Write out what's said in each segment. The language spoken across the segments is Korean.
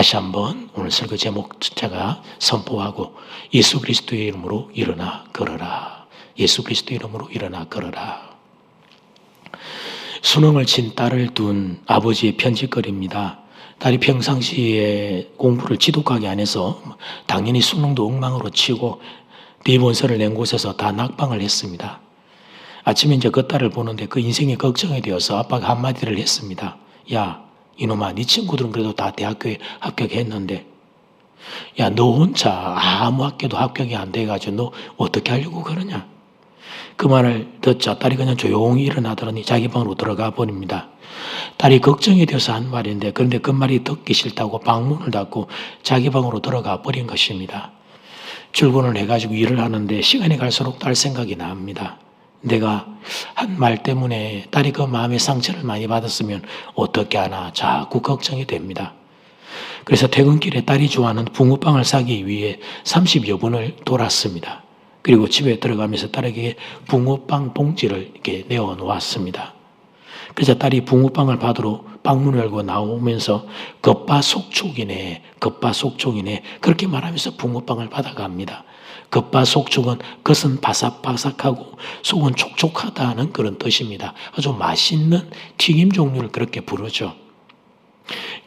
다시 한번 오늘 설교 제목 제가 선포하고 예수 그리스도의 이름으로 일어나 걸어라. 예수 그리스도의 이름으로 일어나 걸어라. 수능을 친 딸을 둔 아버지의 편지거리입니다. 딸이 평상시에 공부를 지독하게 안 해서 당연히 수능도 엉망으로 치고 대입원서를 낸 곳에서 다 낙방을 했습니다. 아침에 이제 그 딸을 보는데 그 인생이 걱정이 되어서 아빠가 한마디를 했습니다. 야, 이놈아, 네 친구들은 그래도 다 대학교에 합격했는데 야, 너 혼자 아무 학교도 합격이 안 돼가지고 너 어떻게 하려고 그러냐? 그 말을 듣자 딸이 그냥 조용히 일어나더니 자기 방으로 들어가 버립니다. 딸이 걱정이 되어서 한 말인데 그런데 그 말이 듣기 싫다고 방문을 닫고 자기 방으로 들어가 버린 것입니다. 출근을 해가지고 일을 하는데 시간이 갈수록 딸 생각이 납니다. 내가 한 말 때문에 딸이 그 마음의 상처를 많이 받았으면 어떻게 하나 자꾸 걱정이 됩니다. 그래서 퇴근길에 딸이 좋아하는 붕어빵을 사기 위해 30여 분을 돌았습니다. 그리고 집에 들어가면서 딸에게 붕어빵 봉지를 이렇게 내어 놓았습니다. 그래서 딸이 붕어빵을 받으러 방문을 열고 나오면서 겉바속촉이네, 겉바속촉이네 그렇게 말하면서 붕어빵을 받아갑니다. 겉바속촉은 겉은 바삭바삭하고 속은 촉촉하다는 그런 뜻입니다. 아주 맛있는 튀김 종류를 그렇게 부르죠.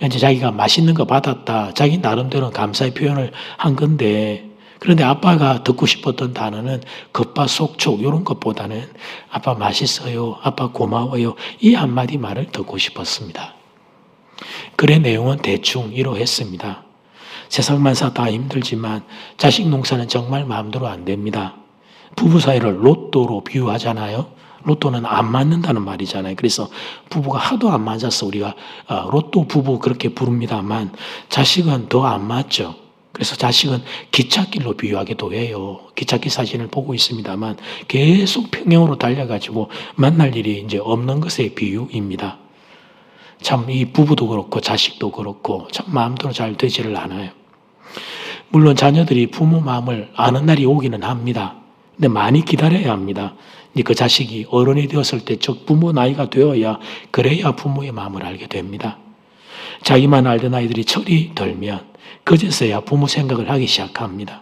이제 자기가 맛있는 거 받았다. 자기 나름대로 감사의 표현을 한 건데 그런데 아빠가 듣고 싶었던 단어는 겉바속촉 이런 것보다는 아빠 맛있어요. 아빠 고마워요. 이 한마디 말을 듣고 싶었습니다. 글의 내용은 대충 이러했습니다. 세상만사 다 힘들지만 자식 농사는 정말 마음대로 안 됩니다. 부부 사이를 로또로 비유하잖아요. 로또는 안 맞는다는 말이잖아요. 그래서 부부가 하도 안 맞아서 우리가 로또 부부 그렇게 부릅니다만 자식은 더 안 맞죠. 그래서 자식은 기찻길로 비유하기도 해요. 기찻길 사진을 보고 있습니다만 계속 평행으로 달려가지고 만날 일이 이제 없는 것의 비유입니다. 참 이 부부도 그렇고 자식도 그렇고 참 마음대로 잘 되지를 않아요. 물론 자녀들이 부모 마음을 아는 날이 오기는 합니다. 근데 많이 기다려야 합니다. 그 자식이 어른이 되었을 때 즉 부모 나이가 되어야 그래야 부모의 마음을 알게 됩니다. 자기만 알던 아이들이 철이 들면 그제서야 부모 생각을 하기 시작합니다.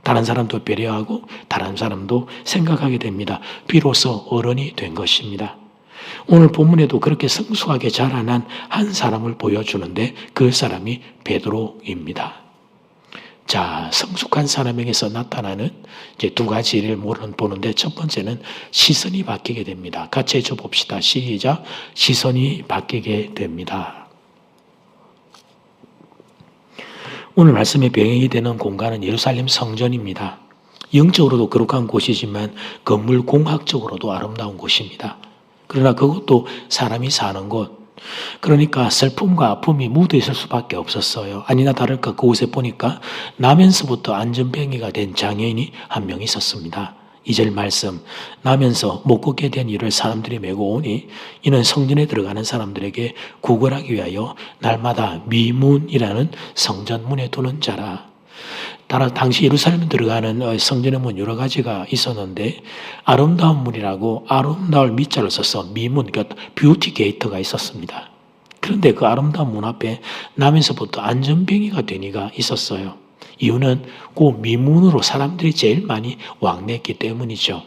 다른 사람도 배려하고 다른 사람도 생각하게 됩니다. 비로소 어른이 된 것입니다. 오늘 본문에도 그렇게 성숙하게 자라난 한 사람을 보여주는데 그 사람이 베드로입니다. 자, 성숙한 사람에게서 나타나는 이제 두 가지를 보는데 첫 번째는 시선이 바뀌게 됩니다. 같이 해줘 봅시다. 시작. 시선이 바뀌게 됩니다. 오늘 말씀의 배경이 되는 공간은 예루살렘 성전입니다. 영적으로도 거룩한 곳이지만 건물 공학적으로도 아름다운 곳입니다. 그러나 그것도 사람이 사는 곳. 그러니까 슬픔과 아픔이 묻어 있을 수밖에 없었어요. 아니나 다를까 그곳에 보니까 나면서부터 안전병이가 된 장애인이 한 명 있었습니다. 2절 말씀, 나면서 못 걷게 된 이를 사람들이 메고 오니 이는 성전에 들어가는 사람들에게 구걸하기 위하여 날마다 미문이라는 성전문에 두는 자라. 따라 당시 예루살렘에 들어가는 성전의 문 여러 가지가 있었는데 아름다운 문이라고 아름다울 미자를 써서 미문, 그러니까 뷰티 게이트가 있었습니다. 그런데 그 아름다운 문 앞에 남에서부터 안전병이가 된 이가 있었어요. 이유는 그 미문으로 사람들이 제일 많이 왕래했기 때문이죠.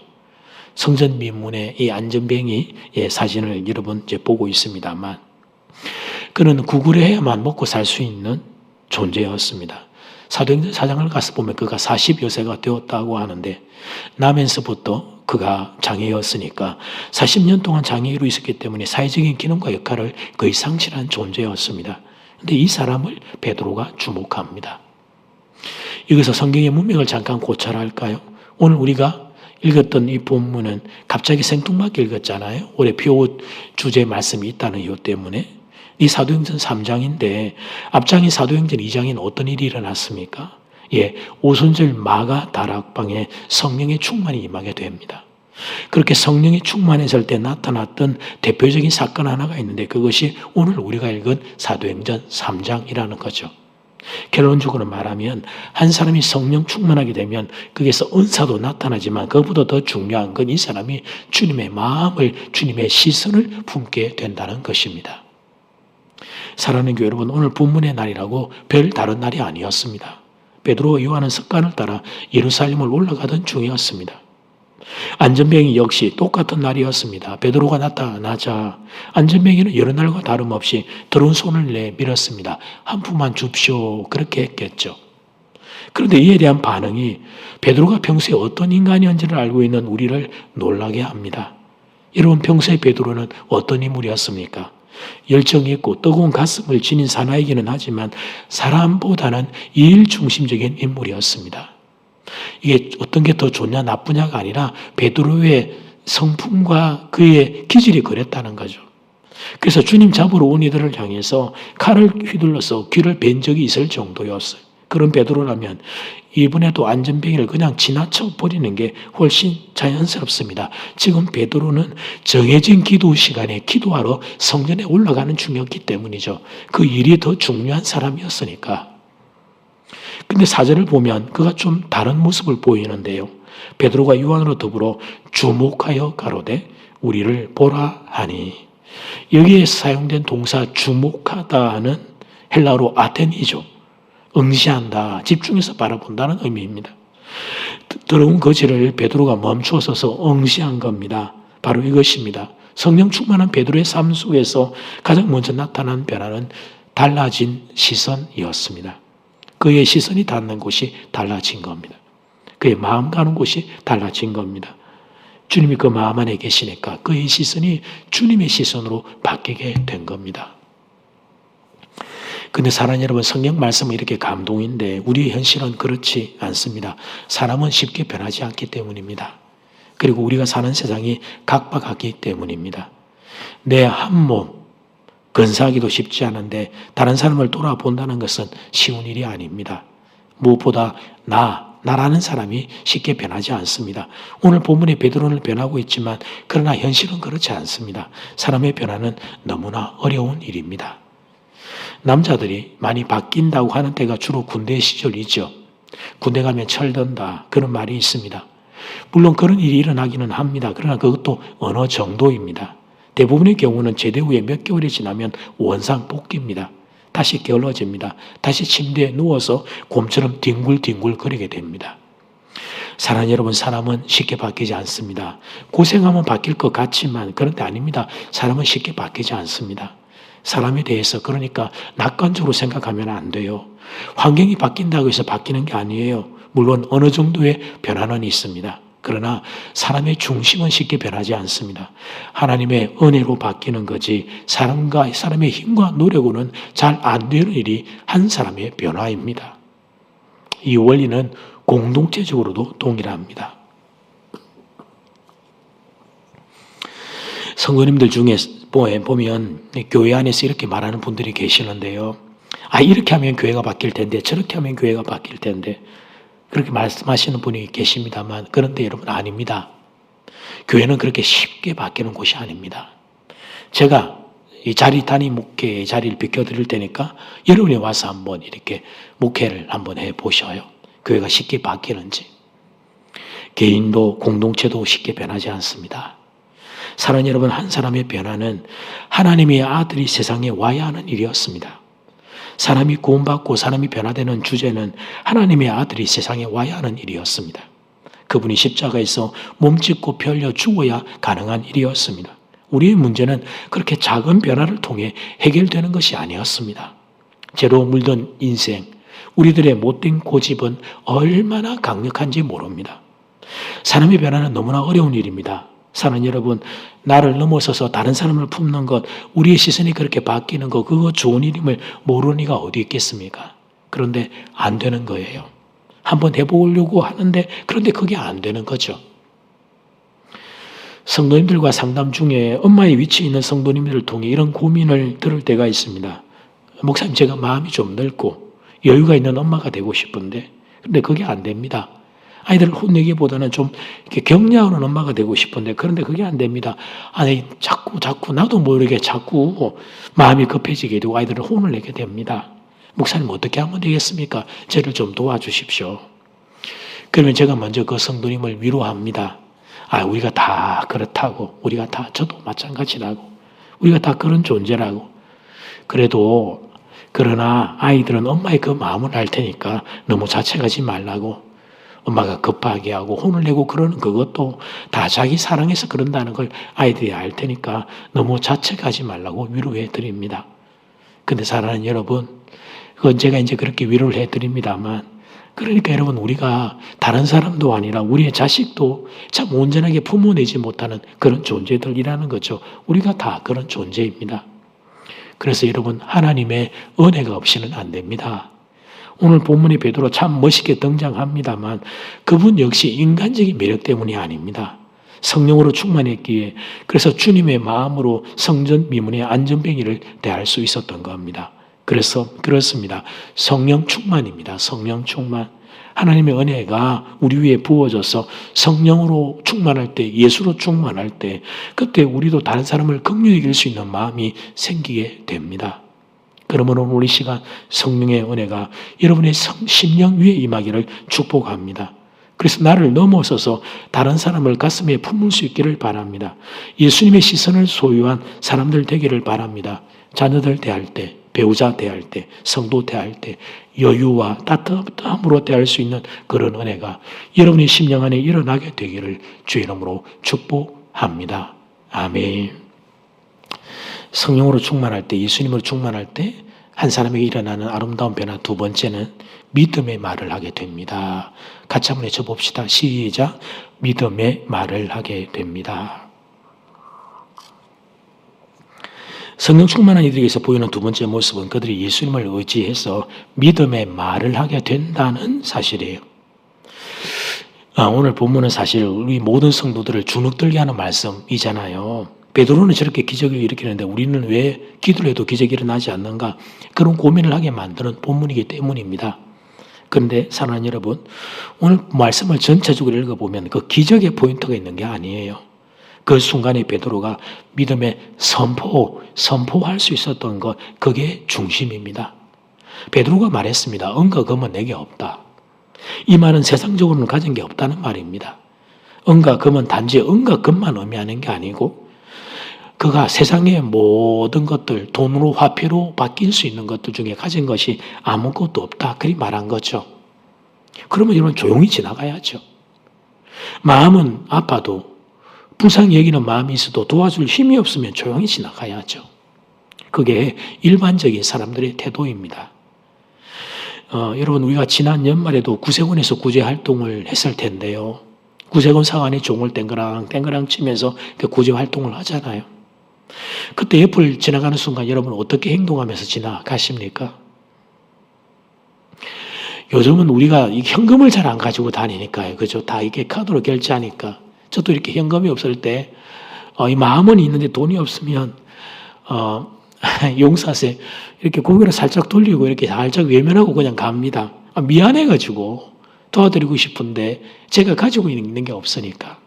성전 미문의 이 안전병이의 사진을 여러분 이제 보고 있습니다만 그는 구걸해야만 먹고 살 수 있는 존재였습니다. 사도행전 4장을 가서 보면 그가 40여 세가 되었다고 하는데 나면서부터 그가 장애였으니까 40년 동안 장애로 있었기 때문에 사회적인 기능과 역할을 거의 상실한 존재였습니다. 그런데 이 사람을 베드로가 주목합니다. 여기서 성경의 문맥을 잠깐 고찰 할까요? 오늘 우리가 읽었던 이 본문은 갑자기 생뚱맞게 읽었잖아요. 올해 표어 주제 말씀이 있다는 이유 때문에. 이 사도행전 3장인데 앞장인 사도행전 2장에는 어떤 일이 일어났습니까? 오순절 마가 다락방에 성령의 충만이 임하게 됩니다. 그렇게 성령이 충만했을 때 나타났던 대표적인 사건 하나가 있는데 그것이 오늘 우리가 읽은 사도행전 3장이라는 거죠. 결론적으로 말하면 한 사람이 성령 충만하게 되면 거기에서 은사도 나타나지만 그것보다 더 중요한 건 이 사람이 주님의 마음을, 주님의 시선을 품게 된다는 것입니다. 사랑하는 교회 여러분, 오늘 분문의 날이라고 별 다른 날이 아니었습니다. 베드로와 요한은 습관을 따라 예루살렘을 올라가던 중이었습니다. 안전병이 역시 똑같은 날이었습니다. 베드로가 나타나자 안전병이는 여러 날과 다름없이 더러운 손을 내밀었습니다. 한 푼만 줍시오. 그렇게 했겠죠. 그런데 이에 대한 반응이 베드로가 평소에 어떤 인간이었는지를 알고 있는 우리를 놀라게 합니다. 여러분, 평소에 베드로는 어떤 인물이었습니까? 열정이 있고 뜨거운 가슴을 지닌 사나이기는 하지만 사람보다는 일 중심적인 인물이었습니다. 이게 어떤 게 더 좋냐 나쁘냐가 아니라 베드로의 성품과 그의 기질이 그랬다는 거죠. 그래서 주님 잡으러 온 이들을 향해서 칼을 휘둘러서 귀를 벤 적이 있을 정도였어요. 그런 베드로라면 이번에도 안전병이를 그냥 지나쳐 버리는 게 훨씬 자연스럽습니다. 지금 베드로는 정해진 기도 시간에 기도하러 성전에 올라가는 중이었기 때문이죠. 그 일이 더 중요한 사람이었으니까. 근데 사절을 보면 그가 좀 다른 모습을 보이는데요. 베드로가 요한으로 더불어 주목하여 가로되 우리를 보라 하니, 여기에 사용된 동사 주목하다는 헬라어로 아테니죠. 응시한다, 집중해서 바라본다는 의미입니다. 더러운 거지를 베드로가 멈추어 서서 응시한 겁니다. 바로 이것입니다. 성령 충만한 베드로의 삶 속에서 가장 먼저 나타난 변화는 달라진 시선이었습니다. 그의 시선이 닿는 곳이 달라진 겁니다. 그의 마음 가는 곳이 달라진 겁니다. 주님이 그 마음 안에 계시니까 그의 시선이 주님의 시선으로 바뀌게 된 겁니다. 근데 사랑하는 여러분, 성경 말씀은 이렇게 감동인데 우리의 현실은 그렇지 않습니다. 사람은 쉽게 변하지 않기 때문입니다. 그리고 우리가 사는 세상이 각박하기 때문입니다. 내 한 몸 건사하기도 쉽지 않은데 다른 사람을 돌아본다는 것은 쉬운 일이 아닙니다. 무엇보다 나라는 사람이 쉽게 변하지 않습니다. 오늘 본문의 베드로는 변하고 있지만 그러나 현실은 그렇지 않습니다. 사람의 변화는 너무나 어려운 일입니다. 남자들이 많이 바뀐다고 하는 때가 주로 군대 시절이죠. 군대 가면 철든다, 그런 말이 있습니다. 물론 그런 일이 일어나기는 합니다. 그러나 그것도 어느 정도입니다. 대부분의 경우는 제대 후에 몇 개월이 지나면 원상복귀입니다. 다시 게을러집니다. 다시 침대에 누워서 곰처럼 뒹굴뒹굴 거리게 됩니다. 사랑하는 여러분, 사람은 쉽게 바뀌지 않습니다. 고생하면 바뀔 것 같지만 그런데 아닙니다. 사람은 쉽게 바뀌지 않습니다. 사람에 대해서 그러니까 낙관적으로 생각하면 안 돼요. 환경이 바뀐다고 해서 바뀌는 게 아니에요. 물론 어느 정도의 변화는 있습니다. 그러나 사람의 중심은 쉽게 변하지 않습니다. 하나님의 은혜로 바뀌는 거지 사람의 힘과 노력으로는 잘 안 되는 일이 한 사람의 변화입니다. 이 원리는 공동체적으로도 동일합니다. 성도님들 중에 보면 교회 안에서 이렇게 말하는 분들이 계시는데요. 이렇게 하면 교회가 바뀔 텐데, 저렇게 하면 교회가 바뀔 텐데, 그렇게 말씀하시는 분이 계십니다만, 그런데 여러분, 아닙니다. 교회는 그렇게 쉽게 바뀌는 곳이 아닙니다. 제가 이 단위 목회의 자리를 비켜드릴 테니까 여러분이 와서 한번 이렇게 목회를 한번 해보셔요. 교회가 쉽게 바뀌는지. 개인도 공동체도 쉽게 변하지 않습니다. 사랑하는 여러분, 한 사람의 변화는 하나님의 아들이 세상에 와야 하는 일이었습니다. 사람이 구원받고 사람이 변화되는 주제는 하나님의 아들이 세상에 와야 하는 일이었습니다. 그분이 십자가에서 몸짓고 펴려 죽어야 가능한 일이었습니다. 우리의 문제는 그렇게 작은 변화를 통해 해결되는 것이 아니었습니다. 죄로 물든 인생, 우리들의 못된 고집은 얼마나 강력한지 모릅니다. 사람의 변화는 너무나 어려운 일입니다. 사랑하는 여러분, 나를 넘어서서 다른 사람을 품는 것, 우리의 시선이 그렇게 바뀌는 것, 그거 좋은 일임을 모르는 이가 어디 있겠습니까? 그런데 안 되는 거예요. 한번 해보려고 하는데 그런데 그게 안 되는 거죠. 성도님들과 상담 중에 엄마의 위치에 있는 성도님들을 통해 이런 고민을 들을 때가 있습니다. 목사님, 제가 마음이 좀 넓고 여유가 있는 엄마가 되고 싶은데 근데 그게 안 됩니다. 아이들을 혼내기보다는 좀 이렇게 격려하는 엄마가 되고 싶은데 그런데 그게 안 됩니다. 자꾸 나도 모르게 자꾸 마음이 급해지게 되고 아이들을 혼을 내게 됩니다. 목사님, 어떻게 하면 되겠습니까? 저를 좀 도와주십시오. 그러면 제가 먼저 그 성도님을 위로합니다. 우리가 다 그렇다고, 우리가 다 저도 마찬가지라고, 우리가 다 그런 존재라고. 그러나 아이들은 엄마의 그 마음을 알 테니까 너무 자책하지 말라고, 엄마가 급하게 하고 혼을 내고 그러는 그것도 다 자기 사랑해서 그런다는 걸 아이들이 알 테니까 너무 자책하지 말라고 위로해 드립니다. 근데 사랑하는 여러분, 그건 제가 이제 그렇게 위로를 해 드립니다만, 그러니까 여러분, 우리가 다른 사람도 아니라 우리의 자식도 참 온전하게 품어내지 못하는 그런 존재들이라는 거죠. 우리가 다 그런 존재입니다. 그래서 여러분, 하나님의 은혜가 없이는 안 됩니다. 오늘 본문의 베드로 참 멋있게 등장합니다만 그분 역시 인간적인 매력 때문이 아닙니다. 성령으로 충만했기에, 그래서 주님의 마음으로 성전 미문의 안전뱅이를 대할 수 있었던 겁니다. 그래서 그렇습니다. 성령 충만입니다. 성령 충만. 하나님의 은혜가 우리 위에 부어져서 성령으로 충만할 때, 예수로 충만할 때, 그때 우리도 다른 사람을 긍휼히 여길 수 있는 마음이 생기게 됩니다. 그러므로 우리 시간 성령의 은혜가 여러분의 심령 위에 임하기를 축복합니다. 그래서 나를 넘어서서 다른 사람을 가슴에 품을 수 있기를 바랍니다. 예수님의 시선을 소유한 사람들 되기를 바랍니다. 자녀들 대할 때, 배우자 대할 때, 성도 대할 때 여유와 따뜻함으로 대할 수 있는 그런 은혜가 여러분의 심령 안에 일어나게 되기를 주의 이름으로 축복합니다. 아멘. 성령으로 충만할 때, 예수님으로 충만할 때 한 사람에게 일어나는 아름다운 변화, 두 번째는 믿음의 말을 하게 됩니다. 같이 한번 해줘봅시다. 시작. 믿음의 말을 하게 됩니다. 성령 충만한 이들에게서 보이는 두 번째 모습은 그들이 예수님을 의지해서 믿음의 말을 하게 된다는 사실이에요. 오늘 본문은 사실 우리 모든 성도들을 주눅들게 하는 말씀이잖아요. 베드로는 저렇게 기적을 일으키는데 우리는 왜 기도를 해도 기적이 일어나지 않는가? 그런 고민을 하게 만드는 본문이기 때문입니다. 그런데 사랑하는 여러분, 오늘 말씀을 전체적으로 읽어보면 그 기적의 포인트가 있는 게 아니에요. 그 순간에 베드로가 믿음의 선포할 수 있었던 것, 그게 중심입니다. 베드로가 말했습니다. 은과 금은 내게 없다. 이 말은 세상적으로는 가진 게 없다는 말입니다. 은과 금은 단지 은과 금만 의미하는 게 아니고 그가 세상의 모든 것들, 돈으로 화폐로 바뀔 수 있는 것들 중에 가진 것이 아무것도 없다. 그리 말한 거죠. 그러면 여러분 조용히 지나가야죠. 마음은 아파도 불쌍히 여기는 마음이 있어도 도와줄 힘이 없으면 조용히 지나가야죠. 그게 일반적인 사람들의 태도입니다. 여러분, 우리가 지난 연말에도 구세군에서 구제활동을 했을 텐데요. 구세군 상안의 종을 땡그랑 치면서 그 구제활동을 하잖아요. 그때 옆을 지나가는 순간 여러분 어떻게 행동하면서 지나가십니까? 요즘은 우리가 현금을 잘 안 가지고 다니니까요. 그죠? 다 이렇게 카드로 결제하니까. 저도 이렇게 현금이 없을 때, 이 마음은 있는데 돈이 없으면, 용사세 이렇게 고개를 살짝 돌리고 이렇게 살짝 외면하고 그냥 갑니다. 미안해가지고 도와드리고 싶은데 제가 가지고 있는 게 없으니까.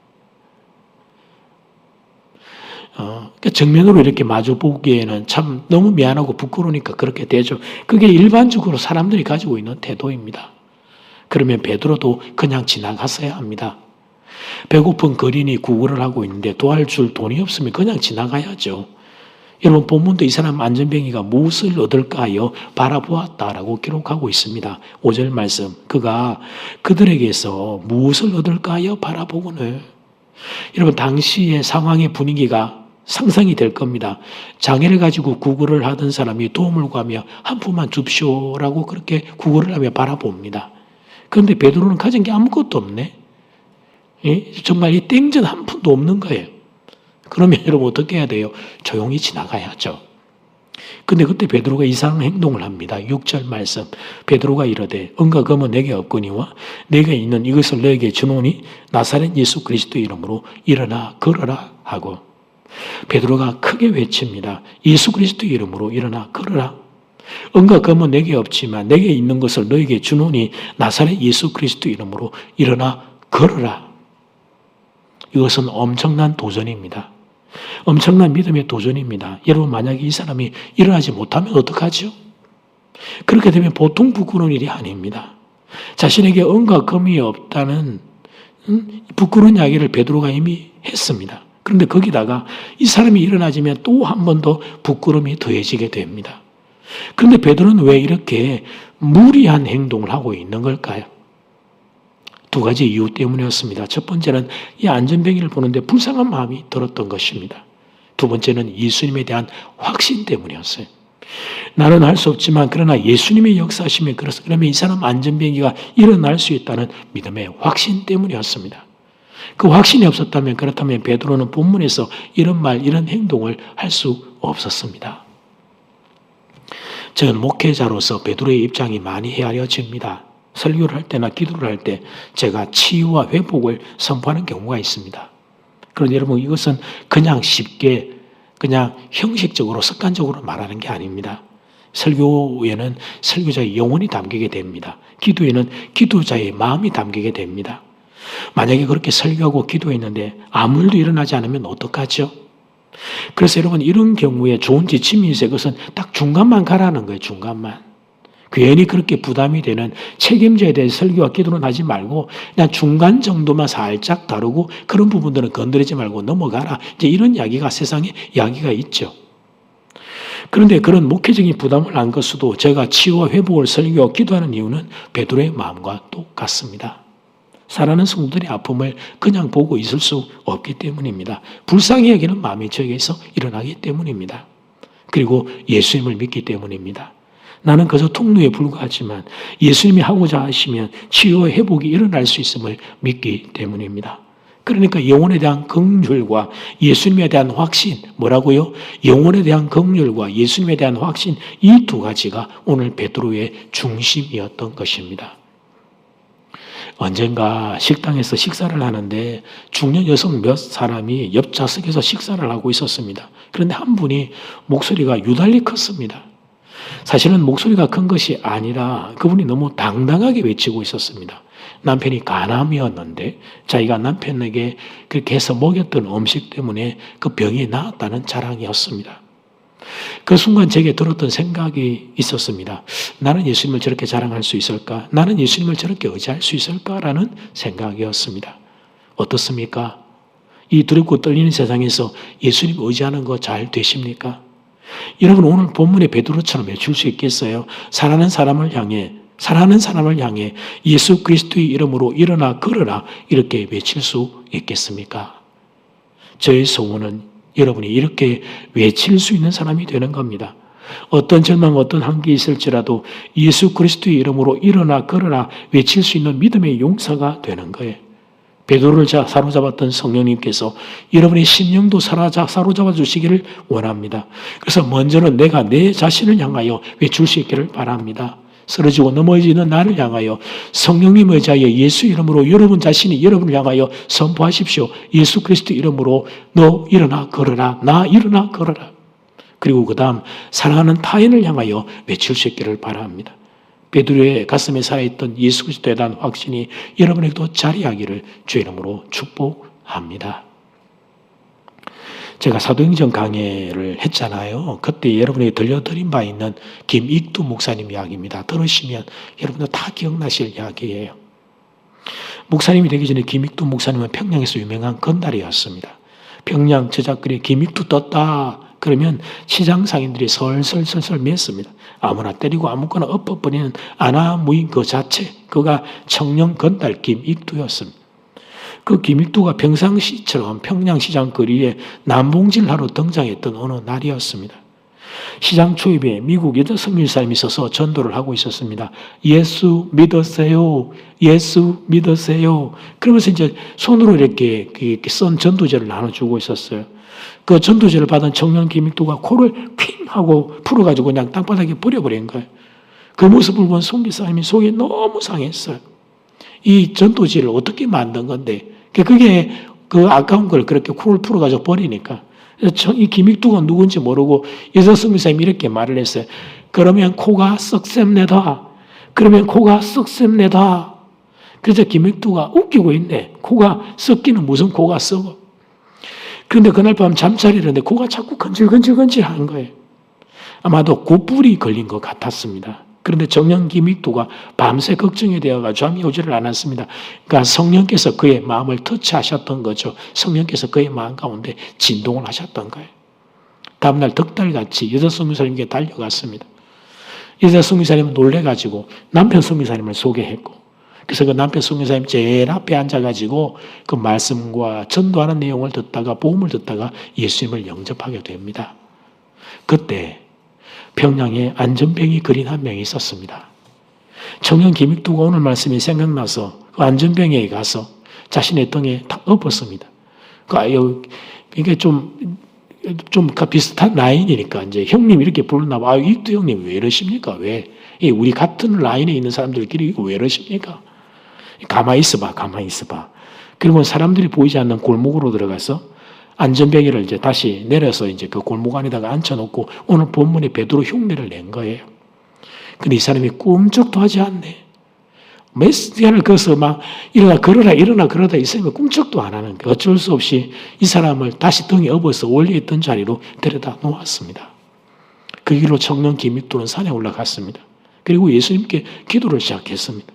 그러니까 정면으로 이렇게 마주 보기에는 참 너무 미안하고 부끄러우니까 그렇게 되죠. 그게 일반적으로 사람들이 가지고 있는 태도입니다. 그러면 베드로도 그냥 지나갔어야 합니다. 배고픈 거린이 구걸을 하고 있는데 도와줄 돈이 없으면 그냥 지나가야죠. 여러분 본문도 이 사람 안전뱅이가 무엇을 얻을까요? 바라보았다라고 기록하고 있습니다. 5절 말씀. 그가 그들에게서 무엇을 얻을까요? 바라보고는. 여러분 당시의 상황의 분위기가 상상이 될 겁니다. 장애를 가지고 구걸을 하던 사람이 도움을 구하며 한 푼만 줍쇼라고 그렇게 구걸을 하며 바라봅니다. 그런데 베드로는 가진 게 아무것도 없네. 정말 이 땡전 한 푼도 없는 거예요. 그러면 여러분 어떻게 해야 돼요? 조용히 지나가야죠. 근데 그때 베드로가 이상한 행동을 합니다. 6절 말씀. 베드로가 이르되 은과 금은 내게 없거니와 내게 있는 이것을 너에게 주노니 나사렛 예수 그리스도 이름으로 일어나 걸어라 하고 베드로가 크게 외칩니다. 예수 그리스도 이름으로 일어나 걸어라. 은과 금은 내게 없지만 내게 있는 것을 너에게 주노니 나사렛 예수 그리스도 이름으로 일어나 걸어라. 이것은 엄청난 도전입니다. 엄청난 믿음의 도전입니다. 여러분 만약에 이 사람이 일어나지 못하면 어떡하죠? 그렇게 되면 보통 부끄러운 일이 아닙니다. 자신에게 은과 금이 없다는 부끄러운 이야기를 베드로가 이미 했습니다. 그런데 거기다가 이 사람이 일어나지면 또 한 번 더 부끄러움이 더해지게 됩니다. 그런데 베드로는 왜 이렇게 무리한 행동을 하고 있는 걸까요? 두 가지 이유 때문이었습니다. 첫 번째는 이 안전뱅이를 보는데 불쌍한 마음이 들었던 것입니다. 두 번째는 예수님에 대한 확신 때문이었어요. 나는 할 수 없지만 그러나 예수님의 역사심에 그러면 이 사람 안전뱅이가 일어날 수 있다는 믿음의 확신 때문이었습니다. 그 확신이 없었다면 그렇다면 베드로는 본문에서 이런 말, 이런 행동을 할 수 없었습니다. 저는 목회자로서 베드로의 입장이 많이 헤아려집니다. 설교를 할 때나 기도를 할 때 제가 치유와 회복을 선포하는 경우가 있습니다. 그런데 여러분 이것은 그냥 쉽게 그냥 형식적으로 습관적으로 말하는 게 아닙니다. 설교에는 설교자의 영혼이 담기게 됩니다. 기도에는 기도자의 마음이 담기게 됩니다. 만약에 그렇게 설교하고 기도했는데 아무 일도 일어나지 않으면 어떡하죠? 그래서 여러분 이런 경우에 좋은 지침이 있어요. 그것은 딱 중간만 가라는 거예요. 중간만. 괜히 그렇게 부담이 되는 책임져야 될 설교와 기도는 하지 말고 그냥 중간 정도만 살짝 다루고 그런 부분들은 건드리지 말고 넘어가라. 이제 이런 이야기가 세상에 이야기가 있죠. 그런데 그런 목회적인 부담을 안 것수도 제가 치유와 회복을 설교와 기도하는 이유는 베드로의 마음과 똑같습니다. 사랑하는 성도들의 아픔을 그냥 보고 있을 수 없기 때문입니다. 불쌍히 여기는 마음이 저에게서 일어나기 때문입니다. 그리고 예수님을 믿기 때문입니다. 나는 그저 통로에 불과하지만 예수님이 하고자 하시면 치유와 회복이 일어날 수 있음을 믿기 때문입니다. 그러니까 영혼에 대한 긍휼과 예수님에 대한 확신, 뭐라고요? 영혼에 대한 긍휼과 예수님에 대한 확신, 이 두 가지가 오늘 베드로의 중심이었던 것입니다. 언젠가 식당에서 식사를 하는데 중년 여성 몇 사람이 옆 좌석에서 식사를 하고 있었습니다. 그런데 한 분이 목소리가 유달리 컸습니다. 사실은 목소리가 큰 것이 아니라 그분이 너무 당당하게 외치고 있었습니다. 남편이 간암이었는데 자기가 남편에게 그렇게 해서 먹였던 음식 때문에 그 병이 나았다는 자랑이었습니다. 그 순간 제게 들었던 생각이 있었습니다. 나는 예수님을 저렇게 자랑할 수 있을까? 나는 예수님을 저렇게 의지할 수 있을까라는 생각이었습니다. 어떻습니까? 이 두렵고 떨리는 세상에서 예수님 의지하는 거 잘 되십니까? 여러분 오늘 본문의 베드로처럼 외칠 수 있겠어요? 사랑하는 사람을 향해 예수 그리스도의 이름으로 일어나 걸어라 이렇게 외칠 수 있겠습니까? 저의 소원은 여러분이 이렇게 외칠 수 있는 사람이 되는 겁니다. 어떤 절망, 어떤 한계 있을지라도 예수 그리스도의 이름으로 일어나 걸어라 외칠 수 있는 믿음의 용사가 되는 거예요. 베드로를 사로잡았던 성령님께서 여러분의 심령도 사로잡아 주시기를 원합니다. 그래서 먼저는 내가 내 자신을 향하여 외칠 수 있기를 바랍니다. 쓰러지고 넘어지는 나를 향하여 성령님 의지하여 예수 이름으로 여러분 자신이 여러분을 향하여 선포하십시오. 예수 그리스도 이름으로 너 일어나 걸어라. 나 일어나 걸어라. 그리고 그 다음 사랑하는 타인을 향하여 외칠 수 있기를 바랍니다. 베드로의 가슴에 살아있던 예수 그리스도에 대한 확신이 여러분에게도 자리하기를 주 이름으로 축복합니다. 제가 사도행전 강해를 했잖아요. 그때 여러분에게 들려드린 바 있는 김익두 목사님 이야기입니다. 들으시면 여러분도 다 기억나실 이야기예요. 목사님이 되기 전에 김익두 목사님은 평양에서 유명한 건달이었습니다. 평양 저작거리에 김익두 떴다 그러면 시장 상인들이 설설설설 맸습니다. 아무나 때리고 아무거나 엎어버리는 아나무인 그 자체, 그가 청년 건달 김익두였습니다. 그 김익두가 평상시처럼 평양시장 거리에 남봉질하러 등장했던 어느 날이었습니다. 시장 초입에 미국 여자 성일사님이 서서 전도를 하고 있었습니다. 예수 믿으세요. 예수 믿으세요. 그러면서 이제 손으로 이렇게 썬 전도제를 나눠주고 있었어요. 그 전도제를 받은 청년 김익두가 코를 핑 하고 풀어가지고 그냥 땅바닥에 버려버린 거예요. 그 모습을 본 송기사님이 속이 너무 상했어요. 이 전도지를 어떻게 만든 건데 그게 그 아까운 걸 그렇게 코를 풀어가지고 버리니까 이 김익두가 누군지 모르고 여자 성교사님이 이렇게 말을 했어요. 그러면 코가 썩셈내다. 그러면 코가 썩셈내다. 그래서 김익두가 웃기고 있네. 코가 썩기는 무슨 코가 썩어. 그런데 그날 밤 잠자리는데 코가 자꾸 건질건질 하는 거예요. 아마도 고뿔이 걸린 것 같았습니다. 그런데 청년 김익두가 밤새 걱정이 되어가 잠이 오지를 않았습니다. 그러니까 성령께서 그의 마음을 터치하셨던 거죠. 성령께서 그의 마음 가운데 진동을 하셨던 거예요. 다음날 덕달같이 여자 선교사님께 달려갔습니다. 여자 선교사님은 놀래가지고 남편 선교사님을 소개했고, 그래서 그 남편 선교사님 제일 앞에 앉아가지고 그 말씀과 전도하는 내용을 듣다가 복음을 듣다가 예수님을 영접하게 됩니다. 그때 평양에 안전병이 그린 한 명이 있었습니다. 청년 김익두가 오늘 말씀이 생각나서 그 안전병에 가서 자신의 등에 탁 엎었습니다. 그러니까 좀 비슷한 라인이니까 이제 형님 이렇게 불렀나 봐. 익두 형님 왜 이러십니까? 왜? 우리 같은 라인에 있는 사람들끼리 왜 이러십니까? 가만히 있어봐. 그리고 사람들이 보이지 않는 골목으로 들어가서 안전뱅이를 이제 다시 내려서 이제 그 골목 안에다가 앉혀놓고 오늘 본문에 베드로 흉내를 낸 거예요. 근데 이 사람이 꿈쩍도 하지 않네. 몇 시간을 거서 막 일어나 그러다 이 사람이 꿈쩍도 안 하는 거예요. 어쩔 수 없이 이 사람을 다시 등에 업어서 원래 있던 자리로 데려다 놓았습니다. 그 길로 청년 김익두는 산에 올라갔습니다. 그리고 예수님께 기도를 시작했습니다.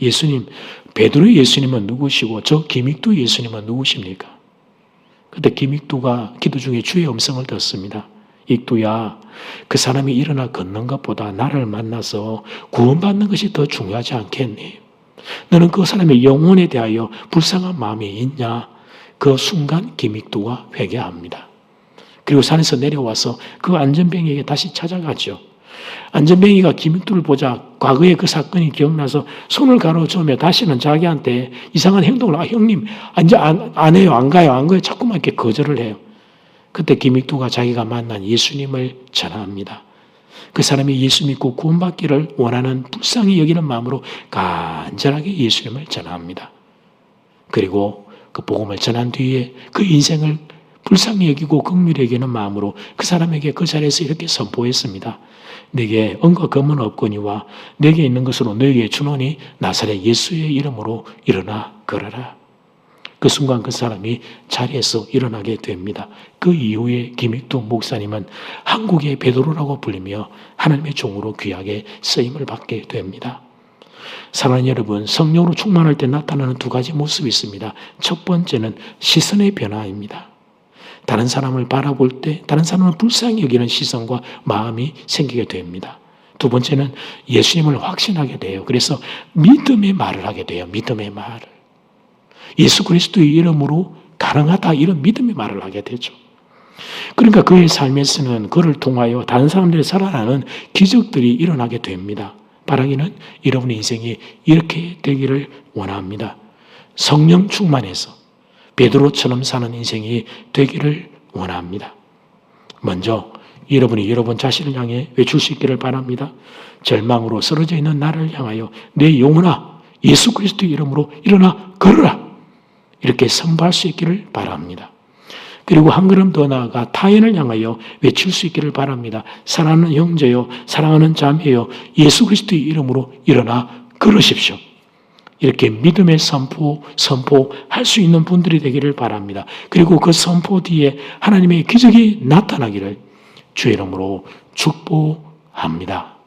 예수님, 베드로의 예수님은 누구시고 저 김익두 예수님은 누구십니까? 그때 김익두가 기도 중에 주의 음성을 듣습니다. 익두야, 그 사람이 일어나 걷는 것보다 나를 만나서 구원받는 것이 더 중요하지 않겠니? 너는 그 사람의 영혼에 대하여 불쌍한 마음이 있냐? 그 순간 김익두가 회개합니다. 그리고 산에서 내려와서 그 안전뱅이에게 다시 찾아가죠. 안전뱅이가 김익두를 보자 과거의 그 사건이 기억나서 손을 가로저으며 다시는 자기한테 이상한 행동을 형님 이제 안 해요, 안 가요 자꾸만 이렇게 거절을 해요. 그때 김익두가 자기가 만난 예수님을 전합니다. 그 사람이 예수 믿고 구원받기를 원하는 불쌍히 여기는 마음으로 간절하게 예수님을 전합니다. 그리고 그 복음을 전한 뒤에 그 인생을 불쌍히 여기고 긍휼히 여기는 마음으로 그 사람에게 그 자리에서 이렇게 선포했습니다. 내게 은과 금은 없거니와 내게 있는 것으로 너에게 주노니 나사렛 예수의 이름으로 일어나 걸어라. 그 순간 그 사람이 자리에서 일어나게 됩니다. 그 이후에 김익두 목사님은 한국의 베드로라고 불리며 하나님의 종으로 귀하게 쓰임을 받게 됩니다. 사랑하는 여러분, 성령으로 충만할 때 나타나는 두 가지 모습이 있습니다. 첫 번째는 시선의 변화입니다. 다른 사람을 바라볼 때 다른 사람을 불쌍히 여기는 시선과 마음이 생기게 됩니다. 두 번째는 예수님을 확신하게 돼요. 그래서 믿음의 말을 하게 돼요. 믿음의 말을. 예수 그리스도의 이름으로 가능하다 이런 믿음의 말을 하게 되죠. 그러니까 그의 삶에서는 그를 통하여 다른 사람들이 살아나는 기적들이 일어나게 됩니다. 바라기는 여러분의 인생이 이렇게 되기를 원합니다. 성령 충만해서 베드로처럼 사는 인생이 되기를 원합니다. 먼저 여러분이 여러분 자신을 향해 외칠 수 있기를 바랍니다. 절망으로 쓰러져 있는 나를 향하여 내 영혼아 예수 그리스도의 이름으로 일어나 걸어라. 이렇게 선포할 수 있기를 바랍니다. 그리고 한 걸음 더 나아가 타인을 향하여 외칠 수 있기를 바랍니다. 사랑하는 형제요, 사랑하는 자매요, 예수 그리스도의 이름으로 일어나 걸으십시오. 이렇게 믿음의 선포할 수 있는 분들이 되기를 바랍니다. 그리고 그 선포 뒤에 하나님의 기적이 나타나기를 주의 이름으로 축복합니다.